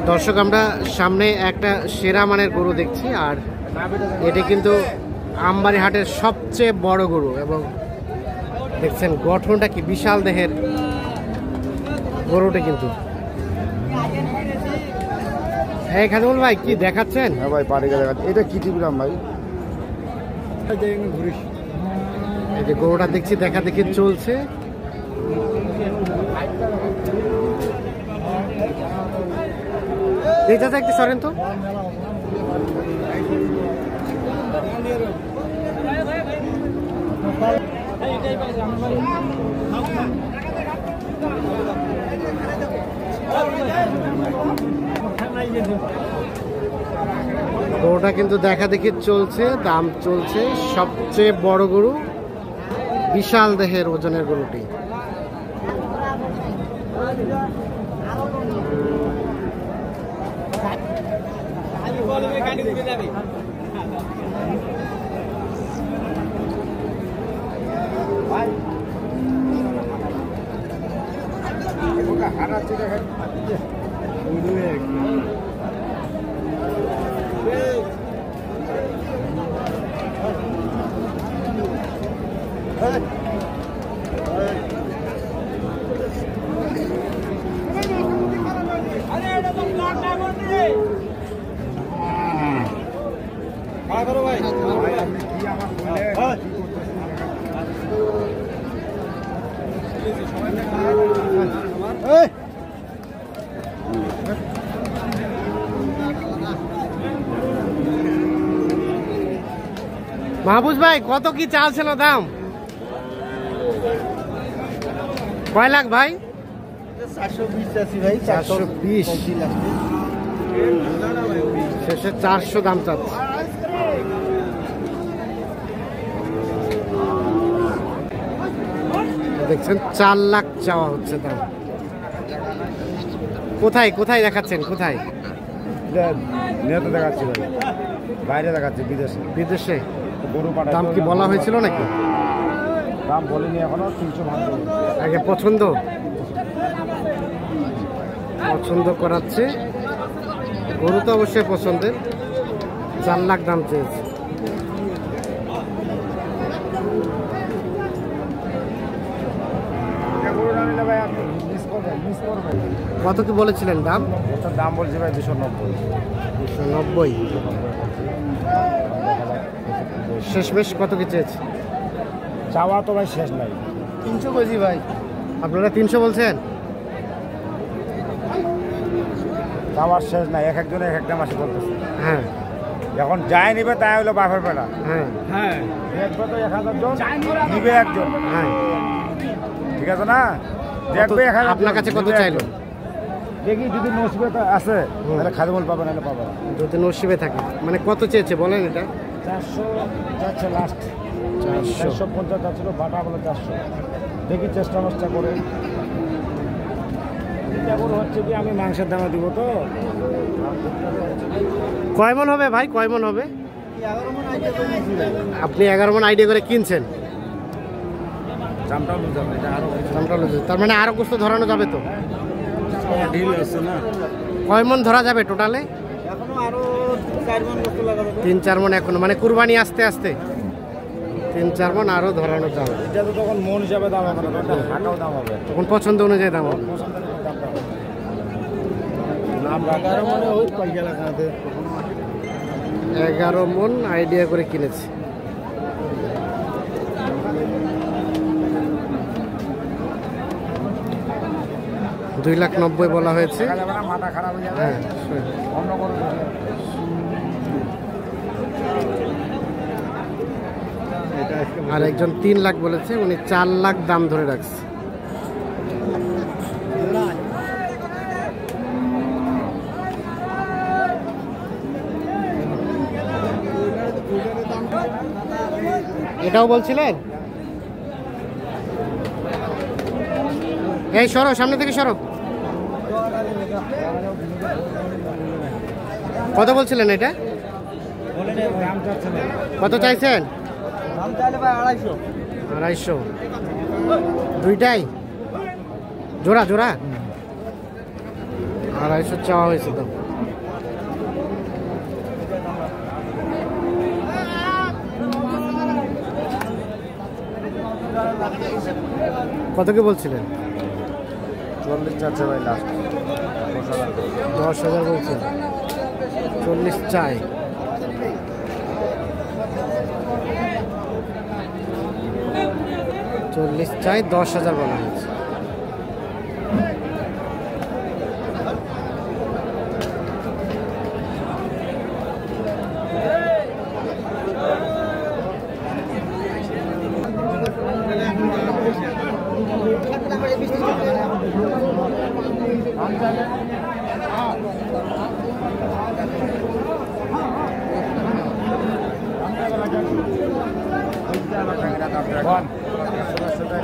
দর্শক আমরা সামনে একটা সেরা মানের গরু দেখছি, আর এটি কিন্তু আমবাড়ি হাটের সবচেয়ে বড় গরু এবং দেখছেন গঠনটা কি বিশাল দেহের গরুটা কিন্তু। এই খাদিমুল ভাই কি দেখাচ্ছেন? হ্যাঁ ভাই পাড়িকে দেখাচ্ছি। এটা কি টিপলাম ভাই? এই যে গরুটা দেখছি দেখা দেখি চলছে। এই চাচা একটু সরেন তো। গরুটা কিন্তু দেখা দেখি চলছে, দাম চলছে। সবচেয়ে বড় গরু, বিশাল দেহের ওজনের গরুটি। মাহবুজ ভাই কত কি চালছিল দাম? কয় লাখ ভাই? 420 ভাই। 420 শেষে 400 দাম চাচ্ছে। দেখছেন 4 লাখ চাওয়া হচ্ছে দাম। কোথায় কোথায় দেখাচ্ছেন? কোথায় নেতে দেখাচ্ছি ভাই, বাইরে দেখাচ্ছি বিদেশে। বিদেশে গরু পাঠায়। দাম কি বলা হয়েছিল নাকি? দাম বলিনি এখনো। 300 ভাঙবে। আগে পছন্দ করাচ্ছে গরু তো অবশ্যই পছন্দের। 4 লাখ দাম চেয়েছে। কত কি বলেছিলেন দাম? দাম বলছি ভাই 290। 290 শেষমেশ কত কি চেয়েছে? চাওয়া তো ভাই শেষ নাই। 300 কেজি ভাই। আপনারা 300 বলছেন? চাওয়ার শেষ নাই, এক একজনে এক একটা মাসে করতেছে। হ্যাঁ, এখন যাই নিবে তাই হলো বাপের বেড়া। হ্যাঁ হ্যাঁ, দেখবে তো 1000 জন নিবে একজন। হ্যাঁ, ঠিক আছে না? দেখবে 1000। আপনার কাছে কত চাইলো? দেখি যদি নসিবে আছে তাহলে খাদিমুল পাবে, নাহলে পাবে না। যদি নসিবে থাকে। মানে কত চেয়েছে বলেন? এটা 400 যাচ্ছে লাস্ট। 450 যাচ্ছিল, বাটা বলে 400। দেখি চেষ্টা করে। হচ্ছে কি আমি মাংসের দামে দিব তো। কয় মন হবে ভাই? কয় মন হবে? আপনি 11 মন আইডিয়া করে কিনছেন? তার মানে আরো কিছু ধরানো যাবে তো? কয় মন ধরা যাবে টোটালে? 3-4 মন এখনো, মানে কুরবানি আস্তে আস্তে 3-4 মন আরো ধরানো যাবে। তখন মন হিসাবে দাম হবে না, দাম হবে তখন পছন্দ অনুযায়ী দাম হবে। 11 মন আইডিয়া করে কিনেছি। $2,90,000 বলা হয়েছে। হ্যাঁ, আর একজন 3 লাখ বলেছে, উনি 4 লাখ দাম ধরে রাখছে। এটাও বলছিলেন? এই সরো, সামনে থেকে সরো। কত বলছিলেন এটা? কত চাইছেন? 250 দুইটাই জোড়া জোড়া। 250 চাওয়া হয়েছে দাম। কত কি বলছিলেন? 40 চাচ্ছে ভাই লাস্ট 10,000 বলছেন। 40 চাই। চাই 10,000 বলা হয়েছে।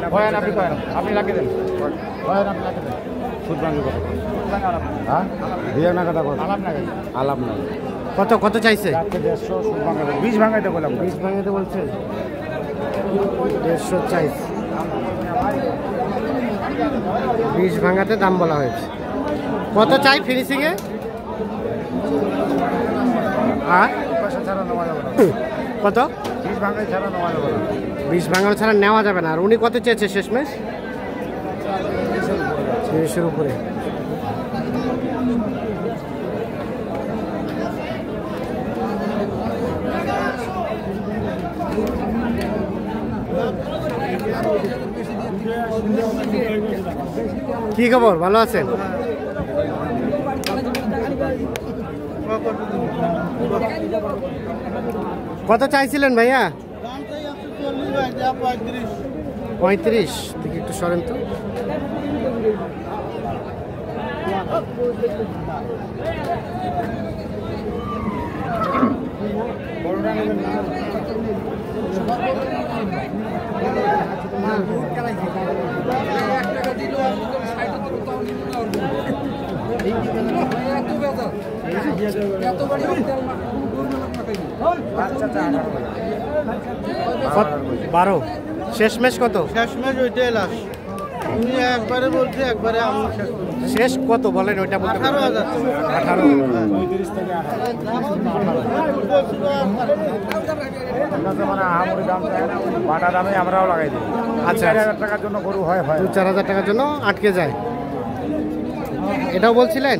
আপনি রাখে দেন, আপনি রাখে দেন। সুদ ভাঙি কত? হ্যাঁ, দিয়ে না কথা বল। আলাপ না। কত কত চাইছে? 150 সুদ ভাঙাতে 20 ভাঙাইতে বললাম। 20 ভাঙাতে বলছে। 150 চাইছে। 20 ভাঙাতে দাম বলা হয়েছে। কত চাই ফিনিশিং এ? আর পয়সা ছাড়া নেওয়া যাবে না। কত? 20 ভাঙাই ছাড়া নেওয়া যাবে না। 20 ভাঙানো ছাড়া নেওয়া যাবে না। আর উনি কত চেয়েছে শেষমেশ? 30-এর উপরে। কি খবর, ভালো আছেন? কত চাইছিলেন ভাইয়া? 35। দেখি একটু সরেন তো। বারো। শেষমেশ কত? শেষমেশ ওইটাই লাস্ট। উনি একবারে বলছে, একবারে আমি শেষ করছি। শেষ কত বলেন ওইটা বলতে? 18,000। 18। 35 থেকে 18 মানে আমরি দাম চাই না, বাটা দামে আমরাও লাগাই দিই। আচ্ছা, 4,000 টাকার জন্য গরু হয় 2-4 টাকার জন্য আটকে যায়। এটাও বলছিলেন?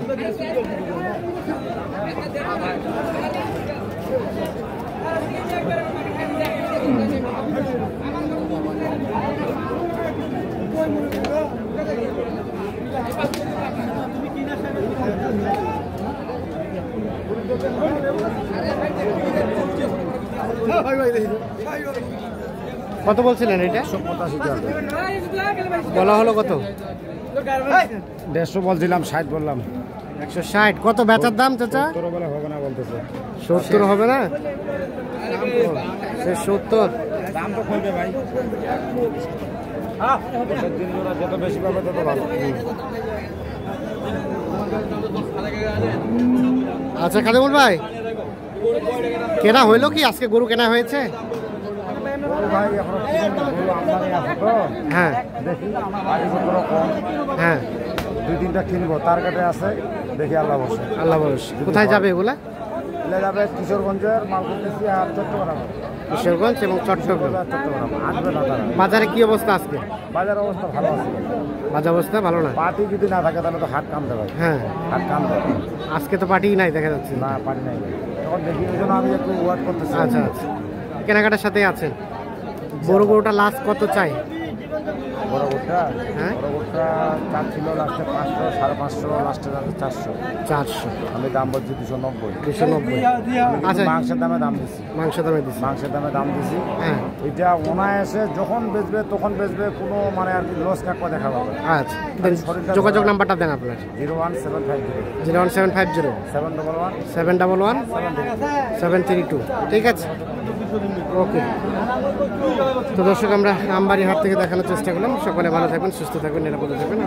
কত বলছিলেন এটা? 185 টাকা বলা হলো কত? 150 বলছিলাম, 60 বললাম। 160। কত বেচার দাম চাচা? 70 বলে হবে না বলতেছে। 70 হবে না? সে 70। দাম তো কমবে ভাই। যত বেশি পাবে তত ভালো। আচ্ছা খালিমুল ভাই, কেনা হইলো কি? আজকে গরু কেনা হয়েছে? ভাই এখন গরু আমদানি আছে তো, হ্যাঁ দেখি বাড়িপত্র কম। হ্যাঁ, 2-3টা কিনবো, তার কাছে আছে, দেখি আল্লাহ বসে। আল্লাহ বলস। কোথায় যাবে এগুলা? এলে যাবে কিশোরগঞ্জের মাল করতেছি আর চট্টগ্রাম। কিশোরগঞ্জ এবং চট্টগ্রাম। চট্টগ্রাম আসবে না তারা। বাজারে কি অবস্থা আজকে? বাজার অবস্থা ভালো আছে। বাজার অবস্থা ভালো না? পার্টি যদি না থাকে তাহলে তো হাট কামতে ভাই। হ্যাঁ, হাট কামতে আজকে তো পার্টি নাই দেখা যাচ্ছে। না, পার্টি নাই ভাই। তখন দেখি ওই জন্য আমি একটু ওয়েট করতেছি। আচ্ছা আচ্ছা, কেনাকাটার সাথে আছেন। বড় গরুটা লাস্ট কত চাই? বড় গোটা, হ্যাঁ, বড় গোটা চার ছিল লাস্টে 500, 550, লাস্টে যাচ্ছে 400। 400। আমি দাম বলছি 290। 290। আচ্ছা, মাংসের দামে দাম দিচ্ছি। মাংস দামে দিচ্ছি। মাংসের দামে দাম দিছি। হ্যাঁ, এটা অনায়াসে যখন বেচবে তখন বেচবে, কোনো মানে আর কি লস কাকবা দেখা পাবে। আচ্ছা, যোগাযোগ নাম্বারটা দেন আপনার। 01750 01750 711 711 732। ঠিক আছে, ওকে। তো দর্শক, আমরা আমবাড়ি হাট থেকে দেখানোর চেষ্টা করলাম। সকলে ভালো থাকবেন, সুস্থ থাকবেন, নিরাপদে থাকবেন।